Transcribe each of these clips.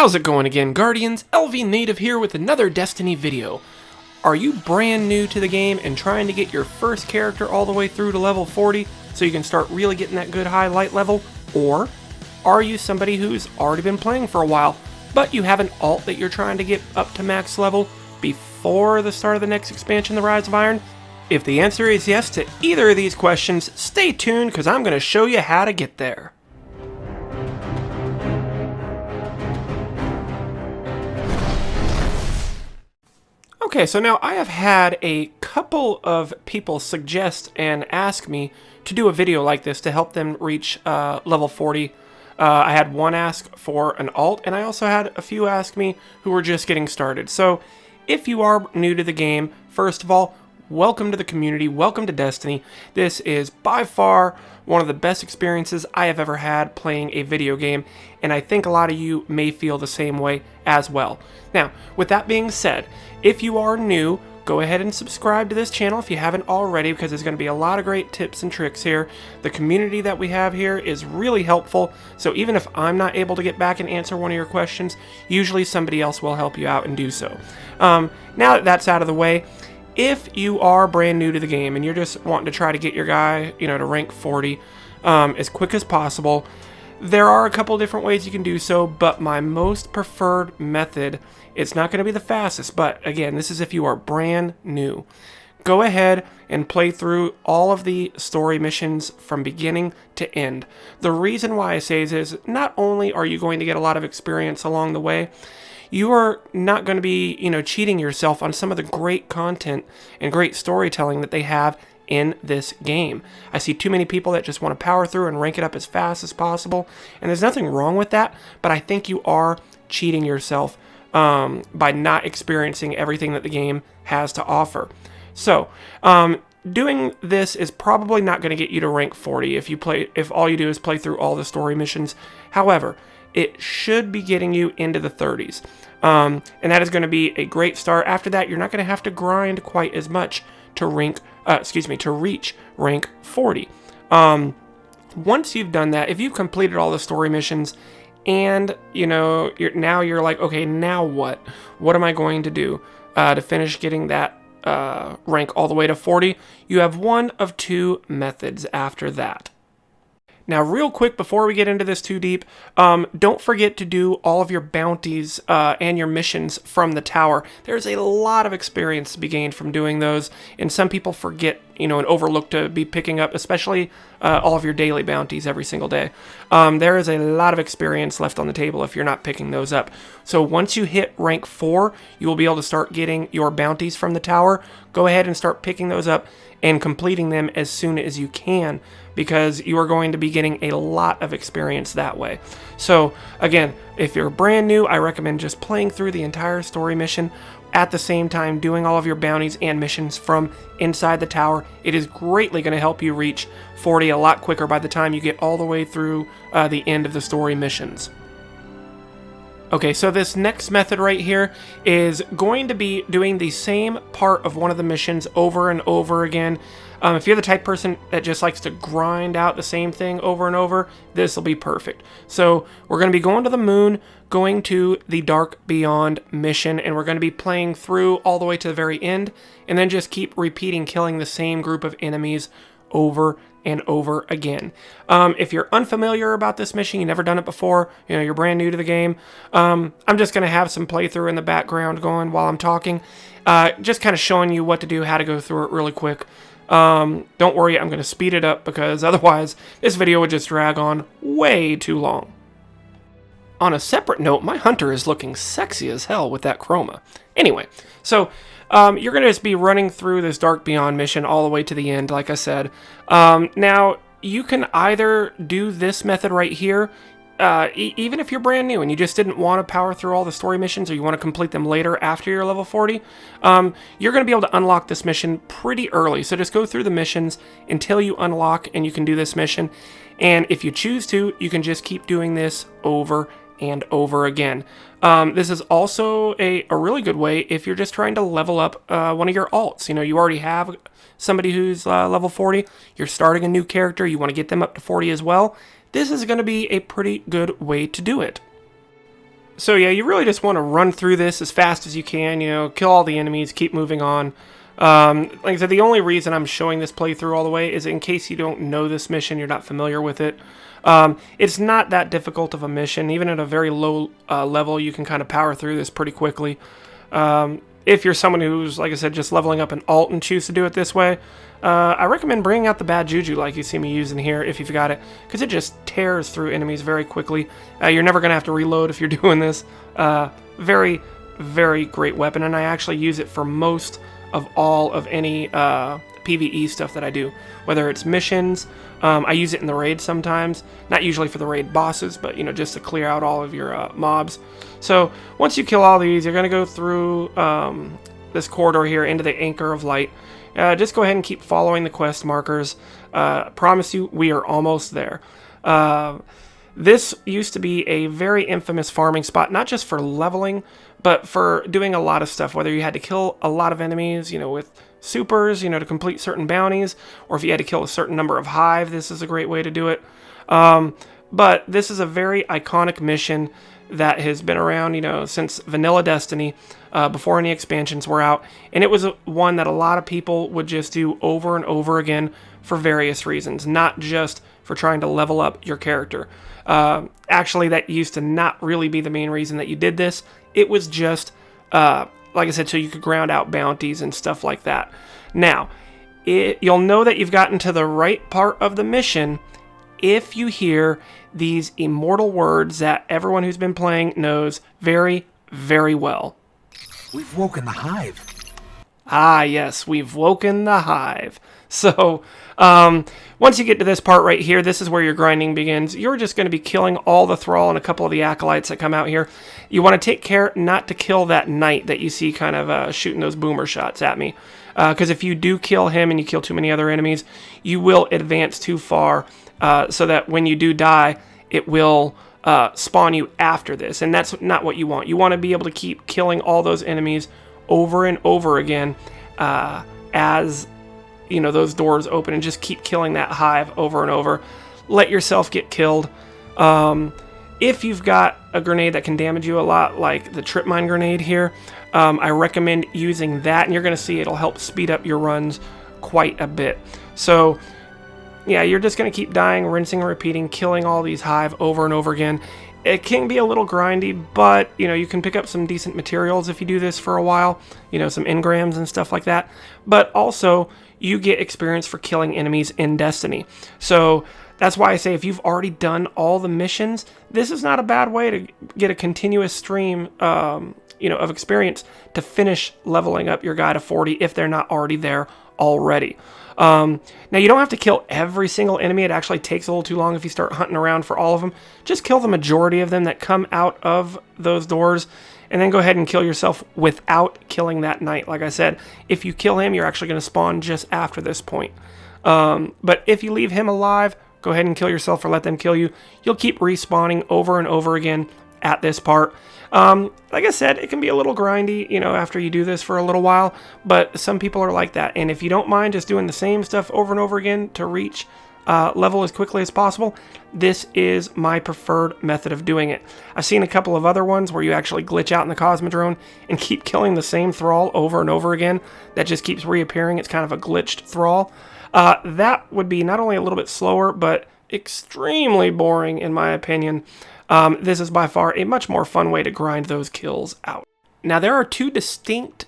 How's it going again, Guardians? LVnative here with another Destiny video. Are you brand new to the game and trying to get your first character all the way through to level 40 so you can start really getting that good highlight level? Or are you somebody who's already been playing for a while, but you have an alt that you're trying to get up to max level before the start of the next expansion, the Rise of Iron? If the answer is yes to either of these questions, stay tuned because I'm going to show you how to get there. Okay, so now I have had a couple of people suggest and ask me to do a video like this to help them reach level 40. I had one ask for an alt, and I also had a few ask me who were just getting started. So if you are new to the game, first of all, welcome to the community, welcome to Destiny. This is by far one of the best experiences I have ever had playing a video game, and I think a lot of you may feel the same way as well. Now, with that being said, if you are new, go ahead and subscribe to this channel if you haven't already, because there's going to be a lot of great tips and tricks here. The community that we have here is really helpful, so even if I'm not able to get back and answer one of your questions, usually somebody else will help you out and do so. Now that that's out of the way, if you are brand new to the game and you're just wanting to try to get your guy, to rank 40 as quick as possible, there are a couple different ways you can do so, but my most preferred method, it's not going to be the fastest, but again, this is if you are brand new. Go ahead and play through all of the story missions from beginning to end. The reason why I say this is not only are you going to get a lot of experience along the way, you are not going to be, cheating yourself on some of the great content and great storytelling that they have in this game. I see too many people that just want to power through and rank it up as fast as possible, and there's nothing wrong with that, but I think you are cheating yourself by not experiencing everything that the game has to offer. So, doing this is probably not going to get you to rank 40 if all you do is play through all the story missions. However, it should be getting you into the 30s. And that is going to be a great start. After that, you're not going to have to grind quite as much to reach rank 40. Once you've done that, if you've completed all the story missions and, you're like, okay, now what? What am I going to do to finish getting that rank all the way to 40? You have one of two methods after that. Now, real quick, before we get into this too deep, don't forget to do all of your bounties and your missions from the tower. There's a lot of experience to be gained from doing those, and some people forget, and overlook to be picking up, especially all of your daily bounties every single day. There is a lot of experience left on the table if you're not picking those up. So once you hit rank 4, you will be able to start getting your bounties from the tower. Go ahead and start picking those up and completing them as soon as you can, because you are going to be getting a lot of experience that way. So again, if you're brand new, I recommend just playing through the entire story mission at the same time doing all of your bounties and missions from inside the tower. It is greatly going to help you reach 40 a lot quicker by the time you get all the way through the end of the story missions. Okay, so this next method right here is going to be doing the same part of one of the missions over and over again. If you're the type of person that just likes to grind out the same thing over and over, this will be perfect. So we're going to be going to the moon, going to the Dark Beyond mission, and we're going to be playing through all the way to the very end, and then just keep repeating killing the same group of enemies over and over again. If you're unfamiliar about this mission, you've never done it before, you're brand new to the game, I'm just going to have some playthrough in the background going while I'm talking, just kind of showing you what to do, how to go through it really quick. Don't worry, I'm going to speed it up because otherwise this video would just drag on way too long. On a separate note, my hunter is looking sexy as hell with that chroma. Anyway, so you're going to just be running through this Dark Beyond mission all the way to the end, like I said. Now, you can either do this method right here, even if you're brand new and you just didn't want to power through all the story missions, or you want to complete them later after you're level 40, you're going to be able to unlock this mission pretty early. So just go through the missions until you unlock and you can do this mission. And if you choose to, you can just keep doing this over and over again. This is also a really good way if you're just trying to level up one of your alts. You already have somebody who's level 40, you're starting a new character, you want to get them up to 40 as well. This is going to be a pretty good way to do it. So yeah, you really just want to run through this as fast as you can, you know, kill all the enemies, keep moving on. Like I said, the only reason I'm showing this playthrough all the way is in case you don't know this mission, you're not familiar with it. It's not that difficult of a mission. Even at a very low level, you can kind of power through this pretty quickly. If you're someone who's, like I said, just leveling up an alt and choose to do it this way, I recommend bringing out the bad juju like you see me using here if you've got it, because it just tears through enemies very quickly. You're never going to have to reload if you're doing this. Very, very great weapon, and I actually use it for most of all of any PvE stuff that I do. Whether it's missions, I use it in the raid sometimes, not usually for the raid bosses, but you know, just to clear out all of your mobs. So once you kill all these, you're going to go through this corridor here into the Anchor of Light. Just go ahead and keep following the quest markers. Promise you, we are almost there. This used to be a very infamous farming spot, not just for leveling, but for doing a lot of stuff, whether you had to kill a lot of enemies, you know, with supers, you know, to complete certain bounties, or if you had to kill a certain number of hive, this is a great way to do it. But this is a very iconic mission that has been around, you know, since vanilla Destiny, before any expansions were out, and it was one that a lot of people would just do over and over again for various reasons, not just for trying to level up your character. Actually, that used to not really be the main reason that you did this. It was just, like I said, so you could ground out bounties and stuff like that. Now, you'll know that you've gotten to the right part of the mission if you hear these immortal words that everyone who's been playing knows very, very well. We've woken the hive. Ah, yes, we've woken the hive. So, once you get to this part right here, this is where your grinding begins. You're just going to be killing all the Thrall and a couple of the Acolytes that come out here. You want to take care not to kill that Knight that you see kind of shooting those boomer shots at me. Because if you do kill him and you kill too many other enemies, you will advance too far, so that when you do die, it will spawn you after this. And that's not what you want. You want to be able to keep killing all those enemies over and over again as, you know, those doors open, and just keep killing that hive over and over. Let yourself get killed. If you've got a grenade that can damage you a lot, like the trip mine grenade here, I recommend using that, and you're going to see it'll help speed up your runs quite a bit. So yeah, you're just going to keep dying, rinsing and repeating, killing all these hive over and over again. It can be a little grindy, but, you know, you can pick up some decent materials if you do this for a while, you know, some engrams and stuff like that. But also, you get experience for killing enemies in Destiny. So that's why I say if you've already done all the missions, this is not a bad way to get a continuous stream, you know, of experience to finish leveling up your guy to 40 if they're not already there already. Now, you don't have to kill every single enemy. It actually takes a little too long if you start hunting around for all of them. Just kill the majority of them that come out of those doors, and then go ahead and kill yourself without killing that Knight. Like I said, if you kill him, you're actually going to spawn just after this point. But if you leave him alive, go ahead and kill yourself or let them kill you. You'll keep respawning over and over again at this part. Like I said, it can be a little grindy, you know, after you do this for a little while, but some people are like that. And if you don't mind just doing the same stuff over and over again to reach level as quickly as possible, this is my preferred method of doing it. I've seen a couple of other ones where you actually glitch out in the Cosmodrome and keep killing the same Thrall over and over again. That just keeps reappearing. It's kind of a glitched Thrall. That would be not only a little bit slower, but extremely boring in my opinion. This is by far a much more fun way to grind those kills out. Now, there are two distinct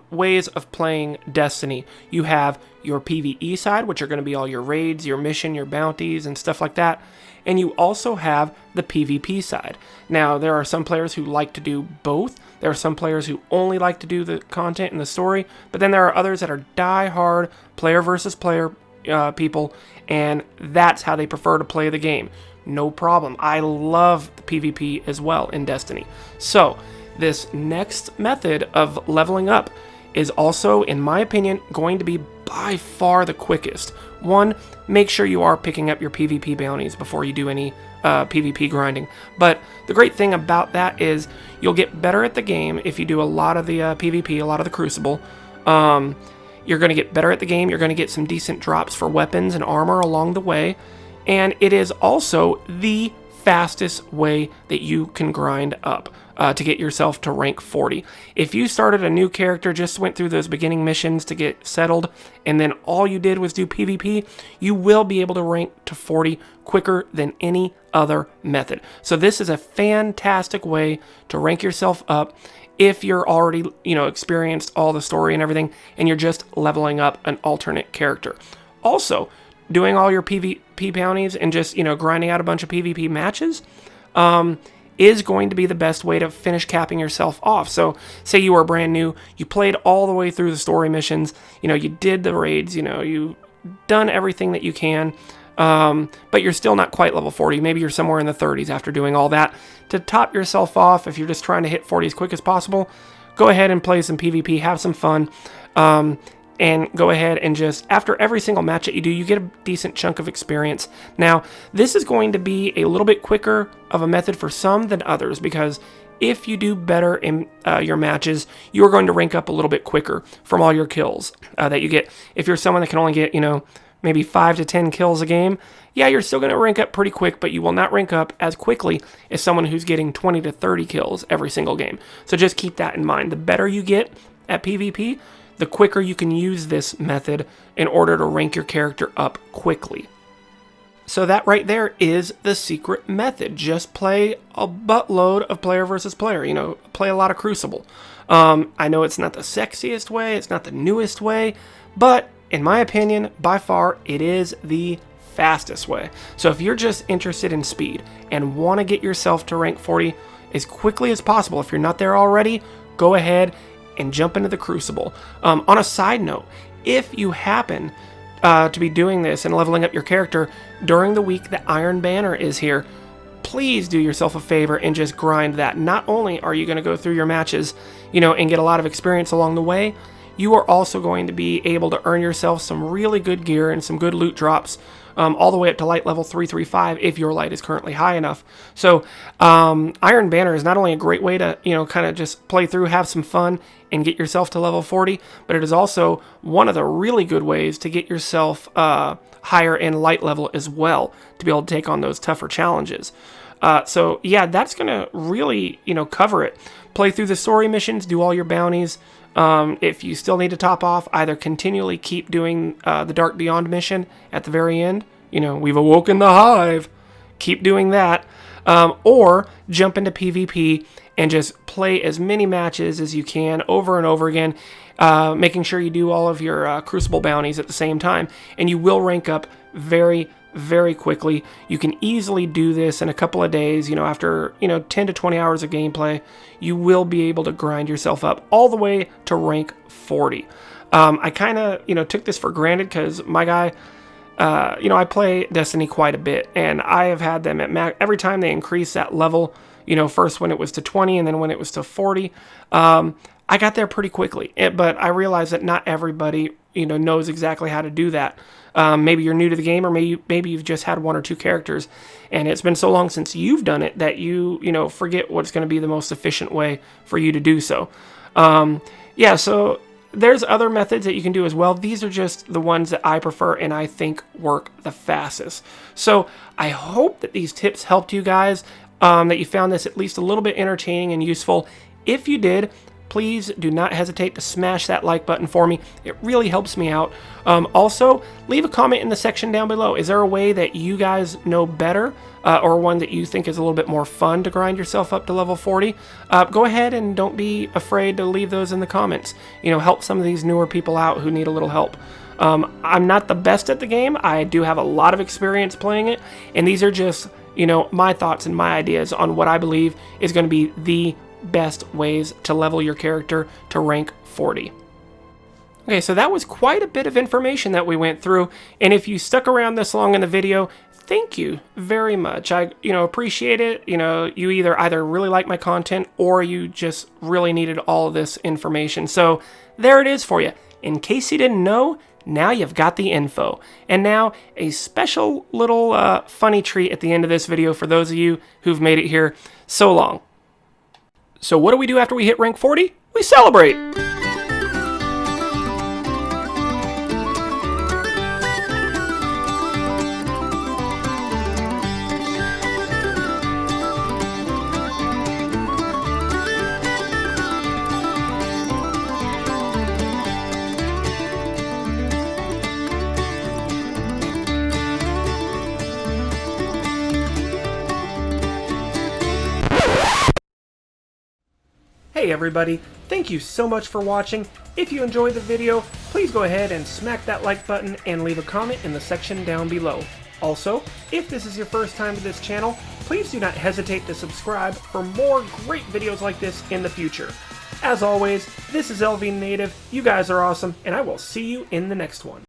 ways of playing Destiny. You have your PvE side, which are going to be all your raids, your mission, your bounties, and stuff like that. And you also have the PvP side. Now, there are some players who like to do both. There are some players who only like to do the content and the story. But then there are others that are die-hard player versus player people, and that's how they prefer to play the game. No problem. I love the PvP as well in Destiny. So, this next method of leveling up is also, in my opinion, going to be by far the quickest. One, make sure you are picking up your PvP bounties before you do any PvP grinding. But the great thing about that is you'll get better at the game if you do a lot of the PvP, a lot of the Crucible. You're going to get better at the game. You're going to get some decent drops for weapons and armor along the way. And it is also the fastest way that you can grind up to get yourself to rank 40. If you started a new character, just went through those beginning missions to get settled, and then all you did was do PvP, you will be able to rank to 40 quicker than any other method. So this is a fantastic way to rank yourself up if you're already, experienced all the story and everything, and you're just leveling up an alternate character. Also, doing all your PvP bounties and just, grinding out a bunch of PvP matches, is going to be the best way to finish capping yourself off. So say you were brand new, you played all the way through the story missions, you did the raids, you've done everything that you can, but you're still not quite level 40. Maybe you're somewhere in the 30s after doing all that. To top yourself off, if you're just trying to hit 40 as quick as possible, go ahead and play some PvP, have some fun, and go ahead and just, after every single match that you do, you get a decent chunk of experience. Now, this is going to be a little bit quicker of a method for some than others, because if you do better in your matches, you're going to rank up a little bit quicker from all your kills that you get. If you're someone that can only get, maybe 5 to 10 kills a game, yeah, you're still going to rank up pretty quick, but you will not rank up as quickly as someone who's getting 20 to 30 kills every single game. So just keep that in mind. The better you get at PvP, the quicker you can use this method in order to rank your character up quickly. So that right there is the secret method. Just play a buttload of player versus player. Play a lot of Crucible. I know it's not the sexiest way, it's not the newest way, but in my opinion, by far, it is the fastest way. So if you're just interested in speed and want to get yourself to rank 40 as quickly as possible, if you're not there already, go ahead and jump into the Crucible. On a side note, if you happen to be doing this and leveling up your character during the week that Iron Banner is here, please do yourself a favor and just grind that. Not only are you going to go through your matches, and get a lot of experience along the way, you are also going to be able to earn yourself some really good gear and some good loot drops, all the way up to light level 335 if your light is currently high enough. So Iron Banner is not only a great way to, kind of just play through, have some fun, and get yourself to level 40, but it is also one of the really good ways to get yourself higher in light level as well, to be able to take on those tougher challenges. So yeah, that's going to really, cover it. Play through the story missions, do all your bounties. If you still need to top off, either continually keep doing the Dark Beyond mission at the very end. We've awoken the hive. Keep doing that. Or jump into PvP and just play as many matches as you can over and over again, making sure you do all of your Crucible bounties at the same time. And you will rank up very, very quickly. You can easily do this in a couple of days. After 10 to 20 hours of gameplay, you will be able to grind yourself up all the way to rank 40. I kind of took this for granted because my guy, I play Destiny quite a bit, and I have had them at max every time they increase that level. First when it was to 20 and then when it was to 40. I got there pretty quickly, but I realized that not everybody knows exactly how to do that. Maybe you're new to the game, or maybe you've just had one or two characters, and it's been so long since you've done it that you forget what's going to be the most efficient way for you to do so. Yeah, so there's other methods that you can do as well. These are just the ones that I prefer and I think work the fastest. So I hope that these tips helped you guys, that you found this at least a little bit entertaining and useful. If you did, please do not hesitate to smash that like button for me. It really helps me out. Also, leave a comment in the section down below. Is there a way that you guys know better, or one that you think is a little bit more fun to grind yourself up to level 40? Go ahead and don't be afraid to leave those in the comments. Help some of these newer people out who need a little help. I'm not the best at the game. I do have a lot of experience playing it, and these are just, my thoughts and my ideas on what I believe is going to be the best ways to level your character to rank 40. Okay, so that was quite a bit of information that we went through, and if you stuck around this long in the video, thank you very much. I appreciate it. You either really like my content or you just really needed all of this information. So there it is for you. In case you didn't know, now you've got the info. And now a special little funny treat at the end of this video for those of you who've made it here so long. So what do we do after we hit rank 40? We celebrate! Hey everybody, thank you so much for watching. If you enjoyed the video, please go ahead and smack that like button and leave a comment in the section down below. Also, if this is your first time to this channel, please do not hesitate to subscribe for more great videos like this in the future. As always, this is LVnative, you guys are awesome, and I will see you in the next one.